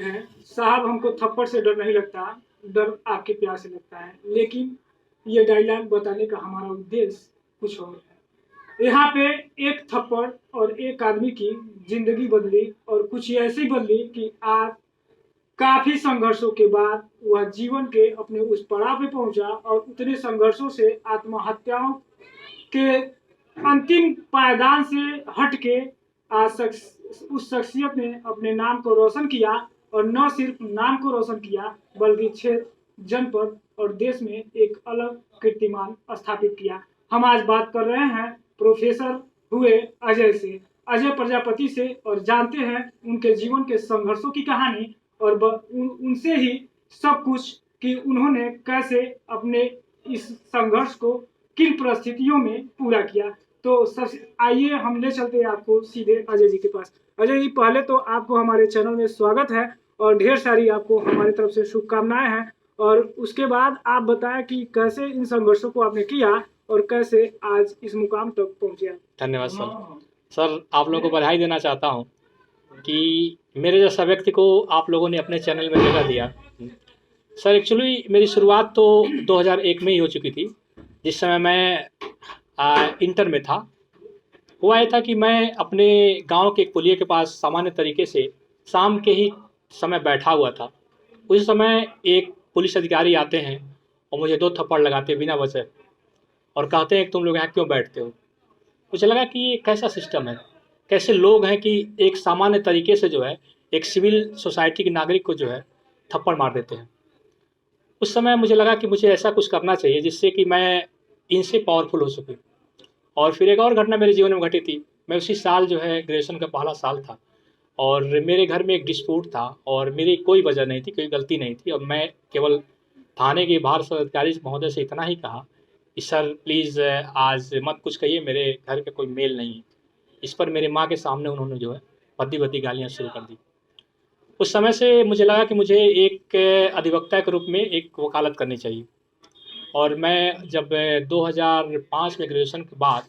हैं, साहब हमको थप्पड़ से डर नहीं लगता, डर आपके प्यार से लगता है। लेकिन ये डायलॉग बताने का हमारा उद्देश्य कुछ और है। यहाँ पे एक थप्पड़ और एक आदमी की जिंदगी बदली, और कुछ ऐसी बदली कि आज काफी संघर्षों के बाद वह जीवन के अपने उस पड़ाव पे पहुंचा, और उतने संघर्षों से आत्महत्याओं के अंतिम पायदान से हट के आज उस शख्सियत ने अपने नाम को रोशन किया, और न सिर्फ नाम को रोशन किया बल्कि क्षेत्र, जनपद और देश में एक अलग कीर्तिमान स्थापित किया। हम आज बात कर रहे हैं प्रोफेसर हुए अजय से, अजय प्रजापति से, और जानते हैं उनके जीवन के संघर्षों की कहानी, और उनसे ही सब कुछ कि उन्होंने कैसे अपने इस संघर्ष को किन परिस्थितियों में पूरा किया। तो सब आइए हम ले चलते हैं आपको सीधे अजय जी के पास। अजय जी, पहले तो आपको हमारे चैनल में स्वागत है, और ढेर सारी आपको हमारी तरफ से शुभकामनाएं हैं। और उसके बाद आप बताएं कि कैसे इन संघर्षों को आपने किया और कैसे आज इस मुकाम तक पहुंचे। धन्यवाद सर। सर, आप लोगों को बधाई देना चाहता हूं कि मेरे जैसा व्यक्ति को आप लोगों ने अपने चैनल में जगह दिया। सर, एक्चुअली मेरी शुरुआत तो 2001 में ही हो चुकी थी, जिस समय मैं इंटर में था। हुआ ये था कि मैं अपने गांव के एक पुलिया के पास सामान्य तरीके से शाम के ही समय बैठा हुआ था। उस समय एक पुलिस अधिकारी आते हैं और मुझे 2 थप्पड़ लगाते बिना वजह, और कहते हैं कि तुम लोग यहाँ क्यों बैठते हो। मुझे लगा कि ये कैसा सिस्टम है, कैसे लोग हैं कि एक सामान्य तरीके से जो है एक सिविल सोसाइटी के नागरिक को जो है थप्पड़ मार देते हैं। उस समय मुझे लगा कि मुझे ऐसा कुछ करना चाहिए जिससे कि मैं इनसे पावरफुल हो सकूँ। और फिर एक और घटना मेरे जीवन में घटी थी। मैं उसी साल जो है ग्रेजुएशन का पहला साल था, और मेरे घर में एक डिस्प्यूट था, और मेरी कोई वजह नहीं थी, कोई गलती नहीं थी, और मैं केवल थाने के बाहर सर अधिकारी महोदय से इतना ही कहा कि सर प्लीज़ आज मत कुछ कहिए, मेरे घर का कोई मेल नहीं है। इस पर मेरे माँ के सामने उन्होंने जो है भद्दी-भद्दी गालियाँ शुरू कर दी। उस समय से मुझे लगा कि मुझे एक अधिवक्ता के रूप में एक वकालत करनी चाहिए। और मैं जब 2005 में ग्रेजुएशन के बाद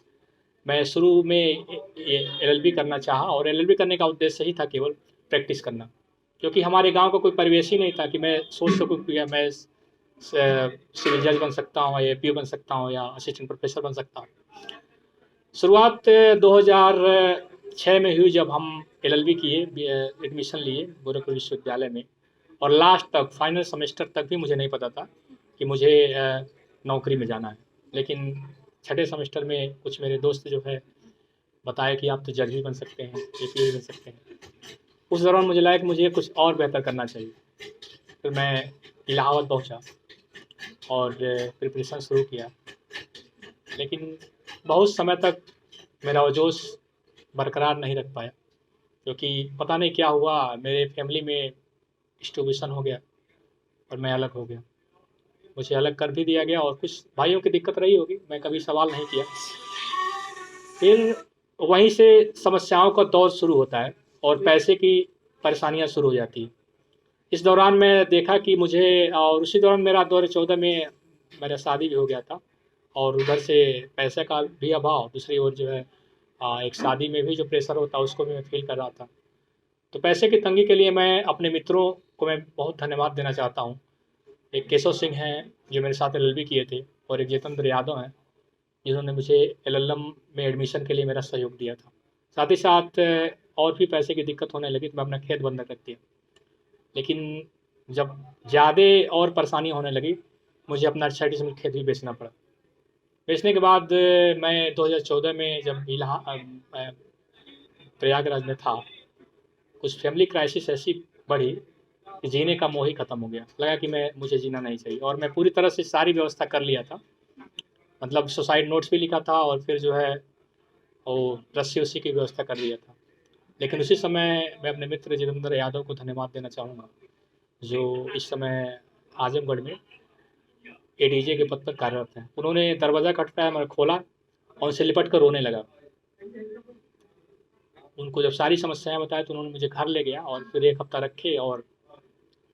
मैं शुरू में एलएलबी करना चाहा, और एलएलबी करने का उद्देश्य ही था केवल प्रैक्टिस करना, क्योंकि हमारे गांव का कोई परिवेश ही नहीं था कि मैं सोच सकूं कि मैं सिविल जज बन सकता हूं, या एपीओ बन सकता हूं, या असिस्टेंट प्रोफेसर बन सकता हूं। शुरुआत 2006 में हुई जब हम एलएलबी किए, एडमिशन लिए गोरखपुर विश्वविद्यालय में, और लास्ट तक फाइनल सेमेस्टर तक भी मुझे नहीं पता था कि मुझे नौकरी में जाना है। लेकिन छठे सेमेस्टर में कुछ मेरे दोस्त जो है बताया कि आप तो जज भी बन सकते हैं, एपीओ भी बन सकते हैं। उस दौरान मुझे लगा कि मुझे कुछ और बेहतर करना चाहिए। फिर मैं इलाहाबाद पहुंचा और प्रिपरेशन शुरू किया, लेकिन बहुत समय तक मेरा वो जोश बरकरार नहीं रख पाया, क्योंकि पता नहीं क्या हुआ, मेरे फैमिली में डिस्ट्रीब्यूशन हो गया और मैं अलग हो गया। मुझे अलग कर भी दिया गया, और कुछ भाइयों की दिक्कत रही होगी, मैं कभी सवाल नहीं किया। फिर वहीं से समस्याओं का दौर शुरू होता है और पैसे की परेशानियां शुरू हो जाती हैं। इस दौरान मैं देखा कि मुझे, और उसी दौरान मेरा 2014 में मेरा शादी भी हो गया था, और उधर से पैसे का भी अभाव, दूसरी ओर जो है एक शादी में भी जो प्रेशर होता है उसको भी मैं फील कर रहा था। तो पैसे की तंगी के लिए मैं अपने मित्रों को मैं बहुत धन्यवाद देना चाहता हूँ। एक केशव सिंह हैं जो मेरे साथ एलएलबी किए थे, और एक जितेंद्र यादव हैं जिन्होंने मुझे एलएलएम में एडमिशन के लिए मेरा सहयोग दिया था। साथ ही साथ और भी पैसे की दिक्कत होने लगी तो मैं अपना खेत बंधक रख दिया। लेकिन जब ज़्यादा और परेशानी होने लगी, मुझे अपना 6 डिसमिल खेत भी बेचना पड़ा। बेचने के बाद मैं 2014 में जब प्रयागराज में था, कुछ फैमिली क्राइसिस ऐसी बढ़ी कि जीने का मोह ही ख़त्म हो गया। लगा कि मुझे जीना नहीं चाहिए, और मैं पूरी तरह से सारी व्यवस्था कर लिया था, मतलब सुसाइड नोट्स भी लिखा था, और फिर जो है वो रस्सी उसी की व्यवस्था कर लिया था। लेकिन उसी समय मैं अपने मित्र जितेंद्र यादव को धन्यवाद देना चाहूँगा, जो इस समय आजमगढ़ में एडीजे के पद पर कार्यरत हैं। उन्होंने दरवाज़ा खटखटाया, मैं खोला और उनसे लिपट कर रोने लगा। उनको जब सारी समस्याएं बताया तो उन्होंने मुझे घर ले गया, और फिर 1 हफ्ता रखे, और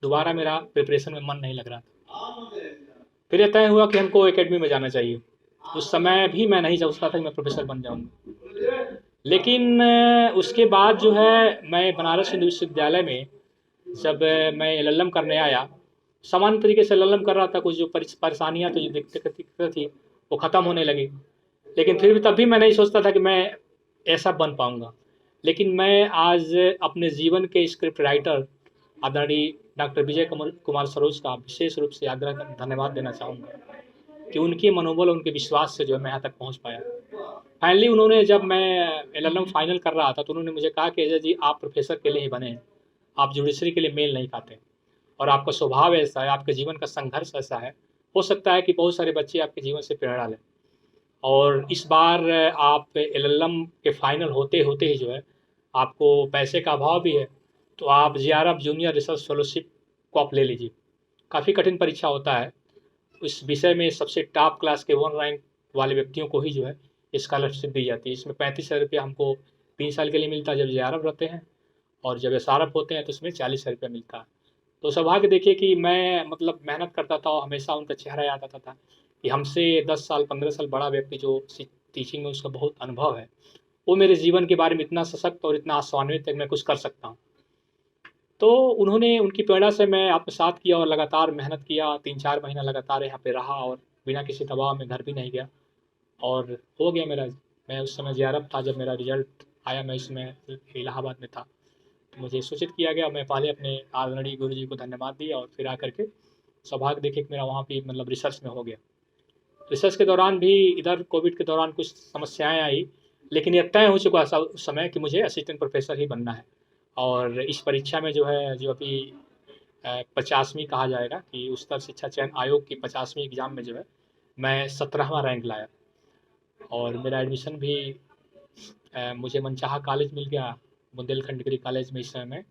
दोबारा मेरा प्रिपरेशन में मन नहीं लग रहा था। फिर यह तय हुआ कि हमको एकेडमी में जाना चाहिए। उस समय भी मैं नहीं सोचता था कि मैं प्रोफेसर बन जाऊँगा। लेकिन उसके बाद जो है मैं बनारस हिंदू विश्वविद्यालय में जब मैं एलएलएम करने आया, सामान्य तरीके से एलएलएम कर रहा था, कुछ जो परेशानियाँ थी, जो दिक्कतें थी, वो ख़त्म होने लगी। लेकिन फिर भी तब भी मैं नहीं सोचता था कि मैं ऐसा बन पाऊँगा। लेकिन मैं आज अपने जीवन के स्क्रिप्ट राइटर आदरणीय डॉक्टर विजय कुमार सरोज का विशेष रूप से आग्रह धन्यवाद देना चाहूँगा कि उनके मनोबल और उनके विश्वास से जो है मैं यहाँ तक पहुँच पाया। फाइनली उन्होंने, जब मैं एलएलएम फाइनल कर रहा था, तो उन्होंने मुझे कहा कि अजय जी, आप प्रोफेसर के लिए ही बने हैं, आप जुडिशरी के लिए मेल नहीं खाते, और आपका स्वभाव ऐसा है, आपके जीवन का संघर्ष ऐसा है, हो सकता है कि बहुत सारे बच्चे आपके जीवन से प्रेरणा लें। और इस बार आप एलएलएम के फाइनल होते होते ही जो है आपको पैसे का अभाव भी है, तो आप जेआरएफ जूनियर रिसर्च फेलोशिप को आप ले लीजिए। काफ़ी कठिन परीक्षा होता है, इस विषय में सबसे टॉप क्लास के 1 रैंक वाले व्यक्तियों को ही जो है स्कॉलरशिप दी जाती है। इसमें 35,000 रुपया हमको 3 साल के लिए मिलता है जब जेआरएफ रहते हैं, और जब एसआरएफ होते हैं तो उसमें 40,000 रुपया मिलता है। तो सौभाग्य देखिए कि मैं मतलब मेहनत करता था और हमेशा उनका चेहरा याद आता था कि हमसे 10 साल 15 साल बड़ा व्यक्ति जो टीचिंग में उसका बहुत अनुभव है, वो मेरे जीवन के बारे में इतना सशक्त और इतना आशान्वित है कि मैं कुछ कर सकता हूँ। तो उन्होंने, उनकी प्रेरणा से मैं आत्मसात किया और लगातार मेहनत किया, 3-4 महीना लगातार यहाँ पे रहा और बिना किसी दबाव में घर भी नहीं गया, और हो गया मेरा। मैं उस समय जेआरएफ था, जब मेरा रिजल्ट आया, मैं इसमें इलाहाबाद में था, तो मुझे सूचित किया गया। मैं पहले अपने आदरणीय गुरु जी को धन्यवाद दिया और फिर आकर के सौभाग्य देखे कि मेरा वहाँ पे मतलब रिसर्च में हो गया। रिसर्च के दौरान भी इधर कोविड के दौरान कुछ समस्याएं आई, लेकिन यह तय हो चुका था उस समय कि मुझे असिस्टेंट प्रोफेसर ही बनना है। और इस परीक्षा में जो है, जो अभी 50वीं कहा जाएगा कि उच्चतर शिक्षा चयन आयोग की 50वीं एग्ज़ाम में जो है मैं 17वां रैंक लाया, और मेरा एडमिशन भी मुझे मनचाहा कॉलेज मिल गया, बुंदेलखंड डिग्री कॉलेज में। इस समय मैं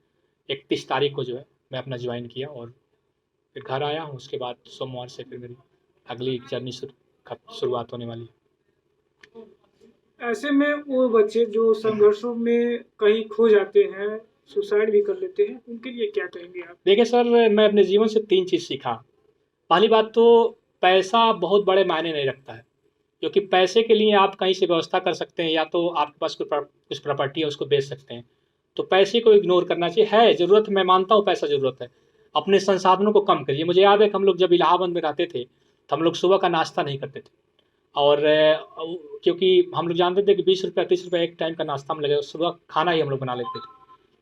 31 तारीख को जो है मैं अपना ज्वाइन किया और फिर घर आया हूँ। उसके बाद सोमवार से फिर मेरी अगली जर्नी शुरुआत होने वाली है। ऐसे में वो बच्चे जो संघर्षों में कहीं खो जाते हैं, सुसाइड भी कर लेते हैं, उनके लिए क्या कहेंगे आप? देखिए सर, मैं अपने जीवन से 3 चीज़ सीखा। पहली बात तो पैसा बहुत बड़े मायने नहीं रखता है, क्योंकि पैसे के लिए आप कहीं से व्यवस्था कर सकते हैं, या तो आपके पास कुछ प्रॉपर्टी है उसको बेच सकते हैं, तो पैसे को इग्नोर करना चाहिए। है ज़रूरत, मैं मानता हूँ पैसा ज़रूरत है, अपने संसाधनों को कम करिए। मुझे याद है कि हम लोग जब इलाहाबाद में रहते थे, तो हम लोग सुबह का नाश्ता नहीं करते थे, और क्योंकि हम लोग जानते थे कि 20 रुपया 30 रुपया एक टाइम का नाश्ता में लगेगा, सुबह खाना ही हम लोग बना लेते थे।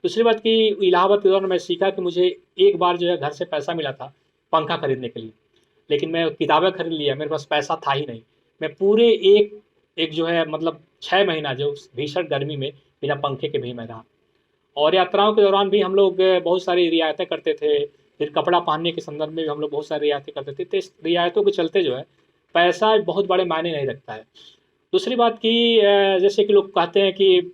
दूसरी बात कि इलाहाबाद के दौरान मैं सीखा कि मुझे एक बार जो है घर से पैसा मिला था पंखा खरीदने के लिए, लेकिन मैं किताबें खरीद लिया, मेरे पास पैसा था ही नहीं। मैं पूरे एक एक जो है मतलब 6 महीना जो भीषण गर्मी में बिना पंखे के भी मैं रहा। और यात्राओं के दौरान भी हम लोग बहुत सारी रियायतें करते थे, फिर कपड़ा पहनने के संदर्भ में भी हम लोग बहुत सारी रियायतें करते थे। तो इस रियायतों के चलते जो है पैसा बहुत बड़े मायने नहीं रखता है। दूसरी बात कि जैसे कि लोग कहते हैं कि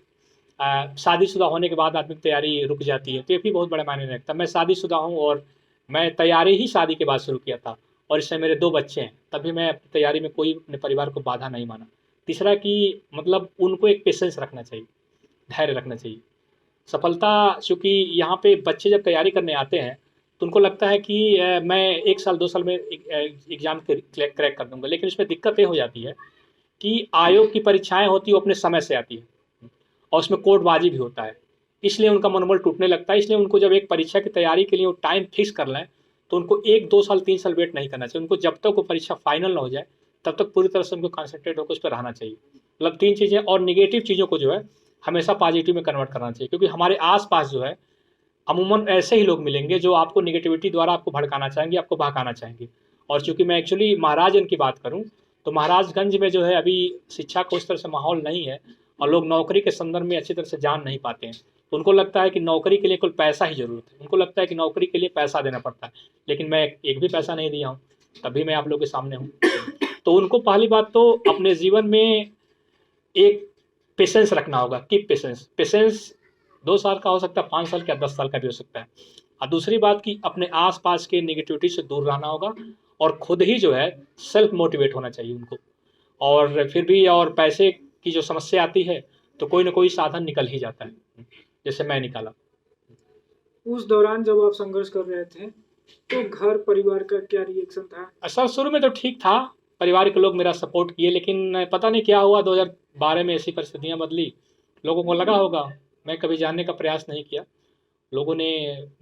शादीशुदा होने के बाद आदमी की तैयारी रुक जाती है, तो ये भी बहुत बड़ा मायने नहीं रखता। मैं शादीशुदा हूँ और मैं तैयारी ही शादी के बाद शुरू किया था, और इसमें मेरे 2 बच्चे हैं, तभी मैं अपनी तैयारी में कोई अपने परिवार को बाधा नहीं माना। तीसरा कि मतलब उनको एक पेशेंस रखना चाहिए, धैर्य रखना चाहिए। सफलता, चूँकि यहाँ पे बच्चे जब तैयारी करने आते हैं, तो उनको लगता है कि मैं 1 साल 2 साल में एग्ज़ाम क्रैक कर दूँगा, लेकिन इसमें दिक्कत ये हो जाती है कि आयोग की परीक्षाएँ होती हैं, वो अपने समय से आती हैं, और उसमें कोर्टबाजी भी होता है, इसलिए उनका मनोबल टूटने लगता है। इसलिए उनको जब एक परीक्षा की तैयारी के लिए वो टाइम फिक्स कर लें, तो उनको 1 2 साल 3 साल वेट नहीं करना चाहिए। उनको जब तक वो परीक्षा फाइनल ना हो जाए, तब तक पूरी तरह से उनको कॉन्सन्ट्रेट होकर उस पर रहना चाहिए। मतलब 3 चीज़ें, और नेगेटिव चीज़ों को जो है हमेशा पॉजिटिव में कन्वर्ट करना चाहिए, क्योंकि हमारे आस-पास जो है अमूमन ऐसे ही लोग मिलेंगे जो आपको नेगेटिविटी द्वारा आपको भड़काना चाहेंगे, आपको बहकाना चाहेंगे। और चूँकि मैं एक्चुअली महाराजगंज की बात करूँ, तो महाराजगंज में जो है अभी शिक्षा का उस तरह से माहौल नहीं है, और लोग नौकरी के संदर्भ में अच्छी तरह से जान नहीं पाते हैं। तो उनको लगता है कि नौकरी के लिए केवल पैसा ही ज़रूरत है, उनको लगता है कि नौकरी के लिए पैसा देना पड़ता है, लेकिन मैं एक भी पैसा नहीं दिया हूँ, तभी मैं आप लोगों के सामने हूँ। तो उनको पहली बात तो अपने जीवन में एक पेशेंस रखना होगा, कीप पेशेंस। पेशेंस 2 साल का हो सकता है, 5 साल का, 10 साल का भी हो सकता है। और दूसरी बात कि अपने आस-पास के नेगेटिविटी से दूर रहना होगा, और खुद ही जो है सेल्फ मोटिवेट होना चाहिए उनको। और फिर भी और पैसे की जो समस्या आती है, तो कोई न कोई साधन निकल ही जाता है, जैसे मैं निकाला। उस दौरान जब आप संघर्ष कर रहे थे, तो घर परिवार का क्या रिएक्शन था? सर शुरू में तो ठीक था, परिवार के लोग मेरा सपोर्ट किए, लेकिन पता नहीं क्या हुआ 2012 में ऐसी परिस्थितियाँ बदली, लोगों को लगा होगा, मैं कभी जानने का प्रयास नहीं किया। लोगों ने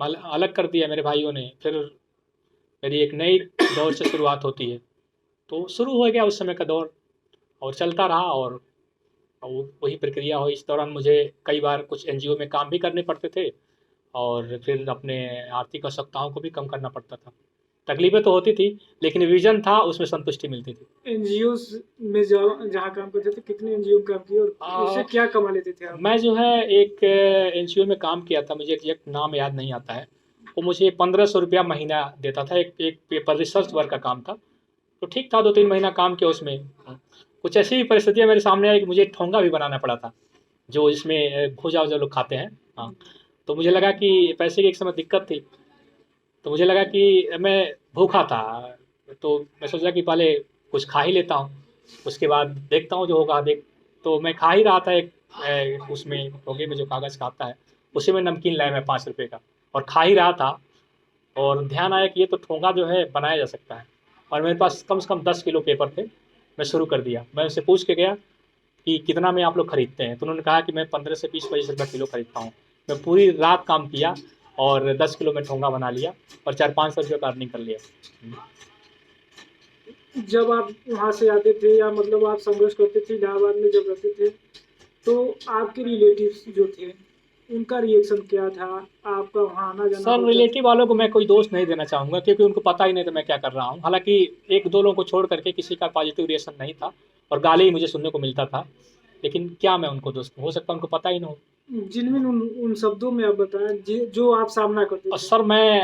अलग कर दिया मेरे भाइयों ने। फिर मेरी एक नई दौर से शुरुआत होती है। तो शुरू हो गया उस समय का दौर और चलता रहा और वही प्रक्रिया हुई। इस दौरान मुझे कई बार कुछ एनजीओ में काम भी करने पड़ते थे और फिर अपने आर्थिक आवश्यकताओं को भी कम करना पड़ता था। तकलीफ़ें तो होती थी, लेकिन विज़न था, उसमें संतुष्टि मिलती थी। एनजीओ में जहाँ काम करते थे, कितने एनजीओ में काम किए और उससे क्या कमा लेते थे आप? मैं जो है एक एनजीओ में काम किया था, मुझे एग्जैक्ट नाम याद नहीं आता है। वो मुझे 1500 रुपया महीना देता था। एक पेपर रिसर्च वर्क का काम था। तो ठीक था, 2-3 महीना काम किया उसमें। कुछ ऐसी परिस्थितियाँ मेरे सामने आई कि मुझे ठोंगा भी बनाना पड़ा था, जो इसमें भूजा-वूजा लोग खाते हैं। हाँ, तो मुझे लगा कि पैसे की एक समय दिक्कत थी। तो मुझे लगा कि मैं भूखा था, तो मैं सोचा कि पहले कुछ खा ही लेता हूँ, उसके बाद देखता हूँ जो होगा देख। तो मैं खा ही रहा था एक उसमें टोगे में जो कागज़ का आता है, उसी में नमकीन लाया मैं 5 रुपए का और खा ही रहा था। और ध्यान आया कि ये तो ठोंगा जो है बनाया जा सकता है और मेरे पास कम से कम 10 किलो पेपर थे। मैं शुरू कर दिया। मैं उनसे पूछ के गया कि कितना में आप लोग खरीदते हैं? तो उन्होंने कहा कि मैं 15 से 20-25 रुपये किलो खरीदता हूँ। मैं पूरी रात काम किया और 10 किलो में ठोंगा बना लिया और 400-500 रुपये का अर्निंग कर लिया। जब आप वहाँ से आते थे या मतलब आप संघर्ष करते थे इलाहाबाद में जब रहते थे, तो आपके रिलेटिव्स जो थे उनका रिएक्शन क्या था? आपका वहाँ आना जाना सर, होता था? रिलेटिव वालों को मैं कोई दोष नहीं देना चाहूँगा क्योंकि उनको पता ही नहीं था मैं क्या कर रहा हूँ। हालाँकि 1-2 लोगों को छोड़ कर के किसी का पॉज़िटिव रिएक्शन नहीं था और गाली ही मुझे सुनने को मिलता था। लेकिन क्या मैं उनको दोष दूँ? हो सकता है उनको पता ही ना हो। जिनमें उन शब्दों में आप बताएं जो आप सामना करते और थे। सर मैं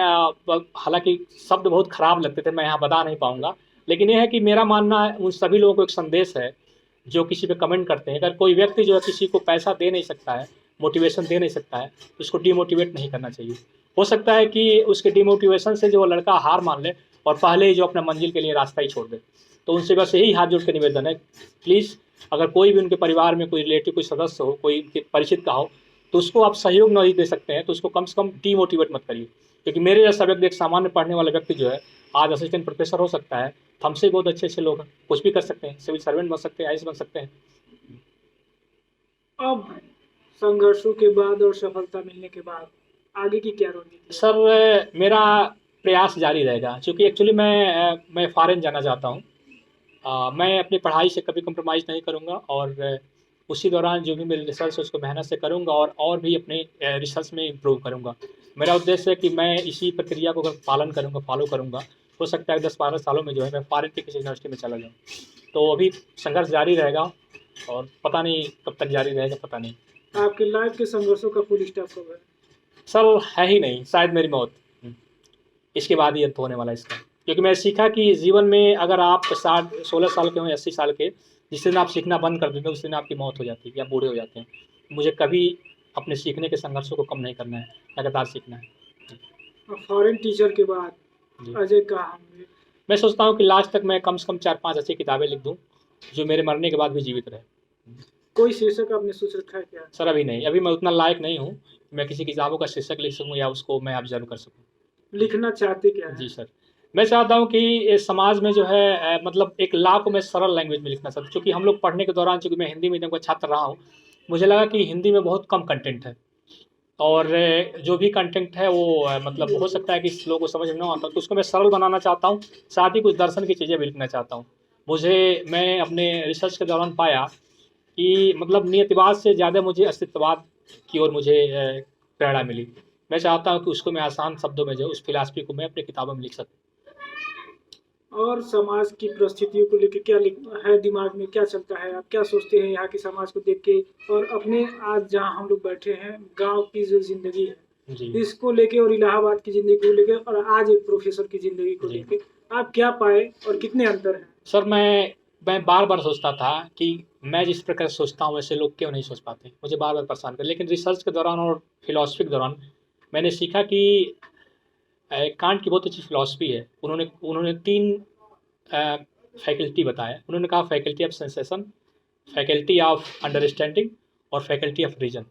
हालाँकि शब्द बहुत ख़राब लगते थे, मैं यहाँ बता नहीं पाऊँगा। लेकिन ये है कि मेरा मानना है उन सभी लोगों को एक संदेश है, जो किसी पे कमेंट करते हैं। अगर कोई व्यक्ति जो है किसी को पैसा दे नहीं सकता है, मोटिवेशन दे नहीं सकता है, तो उसको डिमोटिवेट नहीं करना चाहिए। हो सकता है कि उसके डिमोटिवेशन से जो वो लड़का हार मान ले और पहले ही जो अपना मंज़िल के लिए रास्ता ही छोड़ दे। तो उनसे बस यही हाथ जोड़ के निवेदन है, प्लीज़ अगर कोई भी उनके परिवार में कोई रिलेटिव, कोई सदस्य हो, कोई उनके परिचित का हो, तो उसको आप सहयोग नहीं दे सकते हैं, तो उसको कम से कम डीमोटिवेट मत करिए। क्योंकि मेरे जैसा व्यक्ति, एक सामान्य पढ़ने वाला व्यक्ति जो है, आज असिस्टेंट प्रोफेसर हो सकता है। हमसे बहुत अच्छे-अच्छे लोग हैं, कुछ भी कर सकते हैं, सिविल सर्वेंट बन सकते हैं, आईएएस बन सकते हैं। अब संघर्षों के बाद और सफलता मिलने के बाद आगे की क्या रणनीति है? सर, मेरा प्रयास जारी रहेगा क्योंकि एक्चुअली मैं फ़ॉरेन जाना चाहता हूँ। मैं अपनी पढ़ाई से कभी कम्प्रोमाइज़ नहीं करूँगा और उसी दौरान जो भी मेरी रिसर्च है उसको मेहनत से करूँगा और भी अपने रिसर्च में इम्प्रूव करूँगा। मेरा उद्देश्य है कि मैं इसी प्रक्रिया को अगर पालन करूँगा, फ़ॉलो करूँगा, हो सकता है 10-12 सालों में जो है मैं फ़ॉरेन की किसी यूनिवर्सिटी में चला जाऊँ। तो अभी संघर्ष जारी रहेगा और पता नहीं कब तक जारी रहेगा, पता नहीं। आपकी लाइफ के संघर्षों का फुल स्टॉप कब है? सर, है ही नहीं, शायद मेरी मौत। इसके बाद ही अंत होने वाला है इसका। क्योंकि मैं सीखा कि जीवन में अगर आप 16 साल के हों या 80 साल के, जिस दिन आप सीखना बंद कर देते हैं, उस दिन आपकी मौत हो जाती है या बूढ़े हो जाते हैं। मुझे कभी अपने सीखने के संघर्षों को कम नहीं करना है, लगातार सीखना है। और फॉरेन टीचर के बाद जी। अजय कहाँ होंगे? मैं सोचता हूँ कि लास्ट तक मैं कम से कम 4-5 अच्छी किताबें लिख दूँ, जो मेरे मरने के बाद भी जीवित रहे। कोई शीर्षक आपने सोच रखा है क्या? सर, अभी नहीं, अभी मैं उतना लायक नहीं हूँ, मैं किसी किताबों का शीर्षक लिख सकूँ या उसको मैं ऑब्ज़र्व कर सकूँ। लिखना चाहते क्या जी है? सर। मैं चाहता हूँ कि इस समाज में जो है मतलब एक लॉ को मैं सरल लैंग्वेज में लिखना चाहता हूँ। चूँकि हम लोग पढ़ने के दौरान, चूँकि मैं हिंदी मीडियम का छात्र रहा हूँ, मुझे लगा कि हिंदी में बहुत कम कंटेंट है और जो भी कंटेंट है वो मतलब हो सकता है कि लोगों को समझ में ना आता, तो उसको मैं सरल बनाना चाहता हूँ। साथ ही कुछ दर्शन की चीज़ें भी लिखना चाहता हूँ। मैं अपने रिसर्च के दौरान पाया कि मतलब नियतिवाद से ज़्यादा मुझे अस्तित्ववाद की ओर मुझे प्रेरणा मिली। मैं चाहता हूँ कि उसको मैं आसान शब्दों में जो उस फ़िलॉसफ़ी को मैं अपनी किताबों में लिख सकूँ। और समाज की परिस्थितियों को लेके क्या है दिमाग में, क्या चलता है? आप क्या सोचते हैं यहाँ के समाज को देख के और अपने आज जहाँ हम लोग बैठे हैं गांव की जो जिंदगी है जी। इसको लेके और इलाहाबाद की जिंदगी को लेके और आज एक प्रोफेसर की जिंदगी को जी। लेके आप क्या पाए और कितने अंतर हैं? सर, मैं बार-बार सोचता था कि मैं जिस प्रकार सोचता हूँ वैसे लोग क्यों नहीं सोच पाते। मुझे बार-बार परेशान कर, लेकिन रिसर्च के दौरान और फ़िलॉसफ़ी के दौरान मैंने सीखा कि कांट की बहुत अच्छी फ़िलॉसफ़ी है। उन्होंने उन्होंने 3 फैकल्टी बताया। उन्होंने कहा faculty of sensation, faculty of understanding और फैकल्टी ऑफ रीज़न।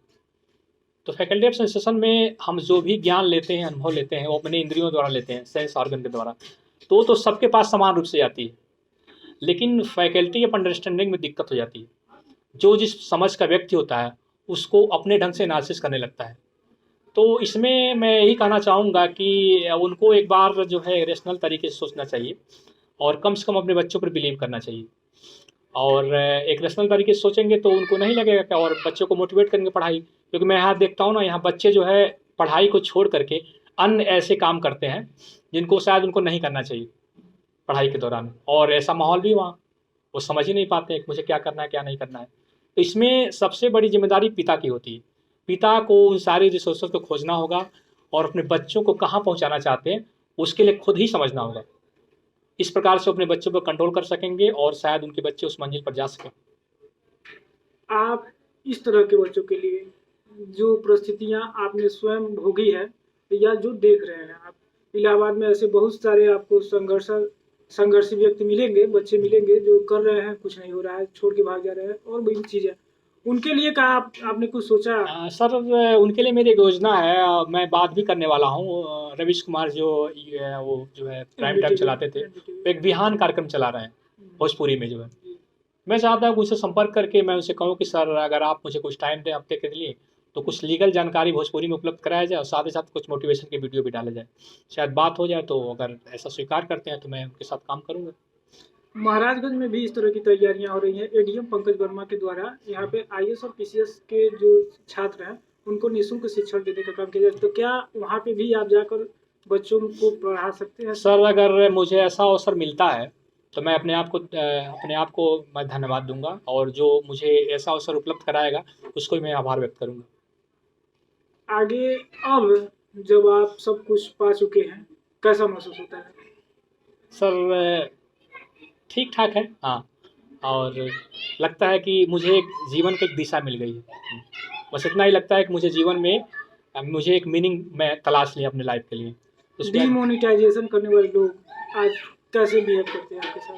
तो फैकल्टी ऑफ सेंसेशन में हम जो भी ज्ञान लेते हैं, अनुभव लेते हैं, वो अपने इंद्रियों द्वारा लेते हैं, सेंस ऑर्गन के द्वारा। तो सबके पास समान रूप से आती है। लेकिन फैकल्टी ऑफ अंडरस्टैंडिंग में दिक्कत हो जाती है। जो जिस समझ का व्यक्ति होता है, उसको अपने ढंग से एनालिसिस करने लगता है। तो इसमें मैं यही कहना चाहूँगा कि उनको एक बार जो है रेशनल तरीके से सोचना चाहिए और कम से कम अपने बच्चों पर बिलीव करना चाहिए। और एक रेशनल तरीके से सोचेंगे तो उनको नहीं लगेगा कि और बच्चों को मोटिवेट करेंगे पढ़ाई, क्योंकि मैं यहाँ देखता हूँ ना, यहाँ बच्चे जो है पढ़ाई को छोड़ करके अन्य ऐसे काम करते हैं जिनको शायद उनको नहीं करना चाहिए पढ़ाई के दौरान, और ऐसा माहौल भी वहाँ वो समझ ही नहीं पाते हैं कि मुझे क्या करना है क्या नहीं करना है। तो इसमें सबसे बड़ी जिम्मेदारी पिता की होती है। पिता को उन सारी रिसोर्सेज को खोजना होगा और अपने बच्चों को कहाँ पहुँचाना चाहते हैं उसके लिए खुद ही समझना होगा। इस प्रकार से अपने बच्चों पर कंट्रोल कर सकेंगे और शायद उनके बच्चे उस मंजिल पर जा सकें। आप इस तरह के बच्चों के लिए जो परिस्थितियां आपने स्वयं भोगी है या जो देख रहे हैं आप, इलाहाबाद में ऐसे बहुत सारे आपको संघर्षी व्यक्ति मिलेंगे, बच्चे मिलेंगे जो कर रहे हैं, कुछ नहीं हो रहा है, छोड़ के भाग जा रहे हैं और बड़ी चीज़ें, उनके लिए क्या आपने कुछ सोचा? सर उनके लिए मेरी एक योजना है, मैं बात भी करने वाला हूँ। रवीश कुमार जो वो जो है प्राइम टाइम चलाते थे, वो एक बिहान कार्यक्रम चला रहे हैं भोजपुरी में जो है। मैं चाहता हूँ उनसे संपर्क करके मैं उनसे कहूँ कि सर अगर आप मुझे कुछ टाइम दें हफ्ते के लिए तो कुछ लीगल जानकारी भोजपुरी में उपलब्ध कराया जाए और साथ ही साथ कुछ मोटिवेशन की वीडियो भी डाला जाए, शायद बात हो जाए। तो अगर ऐसा स्वीकार करते हैं तो मैं उनके साथ काम करूँगा। महाराजगंज में भी इस तरह की तैयारियां हो रही हैं। एडीएम पंकज वर्मा के द्वारा यहाँ पे आईएएस और पीसीएस के जो छात्र हैं उनको निःशुल्क शिक्षण देने का काम किया जाए, तो क्या वहाँ पे भी आप जाकर बच्चों को पढ़ा सकते हैं? सर अगर मुझे ऐसा अवसर मिलता है तो मैं अपने आप को मैं धन्यवाद दूंगा, और जो मुझे ऐसा अवसर उपलब्ध कराएगा उसको मैं आभार व्यक्त करूंगा। आगे अब जब आप सब कुछ पा चुके हैं, कैसा महसूस होता है? सर ठीक ठाक है, हाँ, और लगता है कि मुझे एक जीवन की एक दिशा मिल गई है। बस इतना ही लगता है कि मुझे जीवन में मुझे एक मीनिंग मैं तलाश लिया अपने लाइफ के लिए। उसके बाद डीमोनेटाइजेशन करने वाले लोग आज कैसे बिहेव करते हैं आपके साथ?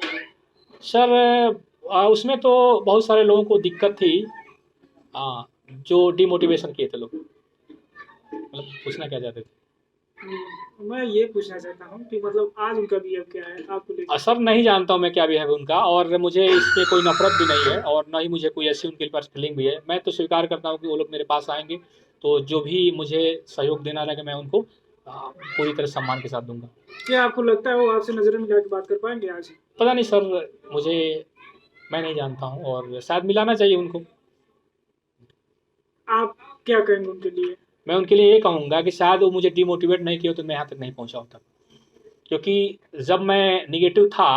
सर उसमें तो बहुत सारे लोगों को दिक्कत थी, जो डिमोटिवेशन किए थे लोग। मतलब पूछना क्या चाहते थे? मैं ये पूछना चाहता हूँ कि मतलब आज उनका बिहेव क्या है आपको लेकर? सर नहीं जानता हूँ मैं क्या बिहेव है उनका, और मुझे इस पे कोई नफरत भी नहीं है और ना ही मुझे कोई ऐसी उनके पास फीलिंग भी है। मैं तो स्वीकार करता हूँ कि वो लोग मेरे पास आएंगे तो जो भी मुझे सहयोग देना रहेगा मैं उनको पूरी तरह सम्मान के साथ दूंगा। क्या आपको लगता है वो आपसे नजरें मिला के बात कर पाएंगे आज? पता नहीं सर, मैं नहीं जानता हूँ और शायद मिलाना चाहिए उनको। आप क्या कहेंगे उनके लिए? मैं उनके लिए ये कहूँगा कि शायद वो मुझे डिमोटिवेट नहीं किया तो मैं यहाँ तक नहीं पहुँचा होता, क्योंकि जब मैं निगेटिव था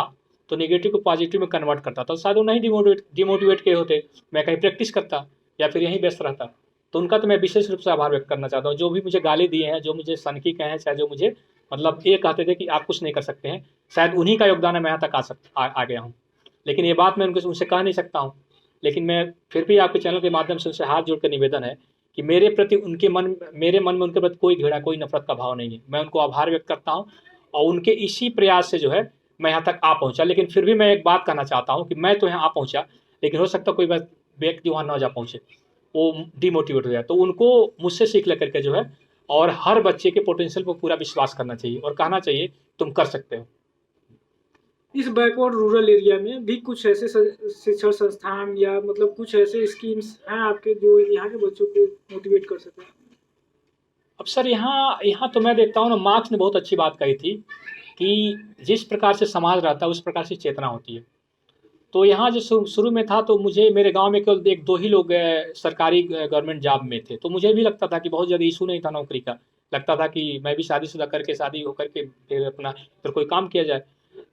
तो निगेटिव को पॉजिटिव में कन्वर्ट करता था, शायद वो नहीं डिमोटिवेट किए होते, मैं कहीं प्रैक्टिस करता या फिर यहीं व्यस्त रहता। तो उनका तो मैं विशेष रूप से आभार व्यक्त करना चाहता हूँ। जो भी मुझे गाली दिए हैं, जो मुझे सनकी कहे हैं, चाहे जो मुझे मतलब ये कहते थे कि आप कुछ नहीं कर सकते हैं, शायद उन्हीं का योगदान है मैं यहाँ तक आ गया हूँ। लेकिन ये बात मैं उनसे कह नहीं सकता हूँ। लेकिन मैं फिर भी आपके चैनल के माध्यम से उनसे हाथ जोड़ कर निवेदन है कि मेरे मन में उनके प्रति कोई घृणा, कोई नफरत का भाव नहीं है। मैं उनको आभार व्यक्त करता हूँ और उनके इसी प्रयास से जो है मैं यहाँ तक आ पहुँचा। लेकिन फिर भी मैं एक बात कहना चाहता हूँ कि मैं तो यहाँ आ पहुँचा, लेकिन हो सकता कोई व्यक्ति वहाँ ना जा पहुँचे, वो डिमोटिवेट हो जाए। तो उनको मुझसे सीख लेकर के जो है, और हर बच्चे के पोटेंशियल पर पूरा विश्वास करना चाहिए और कहना चाहिए तुम कर सकते हो। इस बैकवर्ड रूरल एरिया में भी कुछ ऐसे शिक्षण संस्थान या मतलब कुछ ऐसे स्कीम्स हैं आपके जो यहाँ के बच्चों को मोटिवेट कर सकें? अब सर यहाँ तो मैं देखता हूँ ना, मार्क्स ने बहुत अच्छी बात कही थी कि जिस प्रकार से समाज रहता है उस प्रकार से चेतना होती है। तो यहाँ जो शुरू में था तो मुझे मेरे गांव में केवल एक दो ही लोग सरकारी गवर्नमेंट जॉब में थे, तो मुझे भी लगता था कि बहुत ज़्यादा इशू नहीं था नौकरी का। लगता था कि मैं भी शादीशुदा करके शादी होकर के फिर अपना फिर कोई काम किया जाए।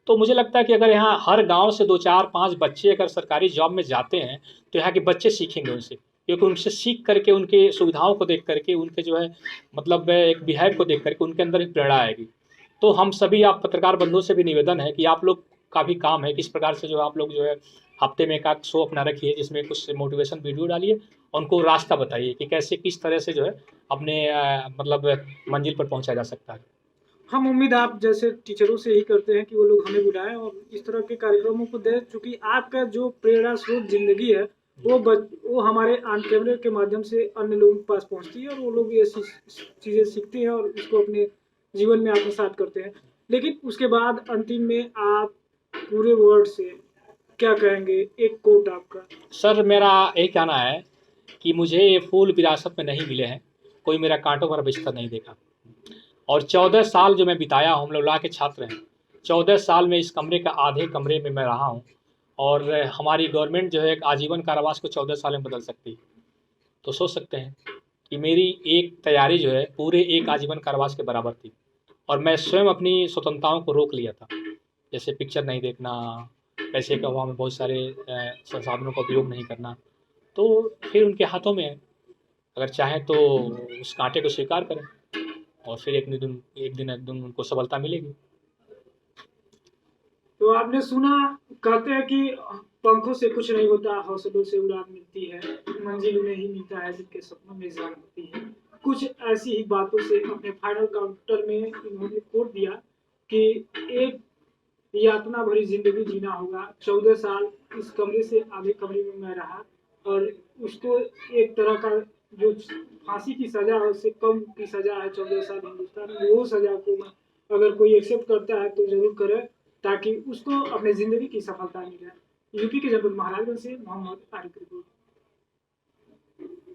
तो मुझे लगता है कि अगर यहाँ हर गांव से 2 4 5 बच्चे अगर सरकारी जॉब में जाते हैं तो यहाँ के बच्चे सीखेंगे उनसे, क्योंकि उनसे सीख करके उनके सुविधाओं को देख करके उनके जो है मतलब एक बिहेव को देख करके उनके अंदर एक प्रेरणा आएगी। तो हम सभी आप पत्रकार बंधुओं से भी निवेदन है कि आप लोग का भी काम है किस प्रकार से जो आप लोग जो है हफ्ते में एक आध शो अपना रखिए जिसमें कुछ मोटिवेशन वीडियो डालिए, उनको रास्ता बताइए कि कैसे किस तरह से जो है अपने मतलब मंजिल पर पहुंचा जा सकता है। हम उम्मीद आप जैसे टीचरों से ही करते हैं कि वो लोग हमें बुलाएं और इस तरह के कार्यक्रमों को दें, क्योंकि आपका जो प्रेरणा स्रोत जिंदगी है वो हमारे ऑन कैमरे के माध्यम से अन्य लोगों के पास पहुंचती है और वो लोग ये चीज़ें सीखते हैं और इसको अपने जीवन में आत्मसात करते हैं। लेकिन उसके बाद अंतिम में आप पूरे वर्ड से क्या कहेंगे, एक कोट आपका? सर मेरा यही कहना है कि मुझे ये फूल विरासत में नहीं मिले हैं, कोई मेरा कांटों भरा बिस्तर नहीं देखा। और 14 साल जो मैं बिताया हूँ, हम लोग लॉ के छात्र हैं, 14 साल में इस कमरे का आधे कमरे में मैं रहा हूँ। और हमारी गवर्नमेंट जो है एक आजीवन कारावास को 14 साल में बदल सकती है। तो सोच सकते हैं कि मेरी एक तैयारी जो है पूरे एक आजीवन कारावास के बराबर थी। और मैं स्वयं अपनी स्वतंत्रताओं को रोक लिया था, जैसे पिक्चर नहीं देखना, पैसे के अभाव में बहुत सारे संसाधनों का उपयोग नहीं करना। तो फिर उनके हाथों में है, अगर चाहें तो उस कांटे को स्वीकार करें और फिर एक दिन उनको सफलता मिलेगी। तो आपने सुना, कहते हैं कि पंखों से कुछ नहीं होता, हौसलों से उड़ान मिलती है, मंजिल उन्हें ही मिलता है जिनके सपनों में जान होती है। कुछ ऐसी ही बातों से अपने फाइनल काउंटर में इन्होंने कोट दिया कि एक यातना भरी जिंदगी जीना होगा। 14 साल इस कमरे से आधे कमरे में मैं रहा और उसको एक तरह का जो फांसी की सजा है उससे कम की सजा है 14 साल हिंदुस्तान में। वो सजा को अगर कोई एक्सेप्ट करता है तो जरूर करे, ताकि उसको अपने जिंदगी की सफलता मिले। यूपी के जबलपुर महाराजगंज से मोहम्मद तारिक रिपोर्ट।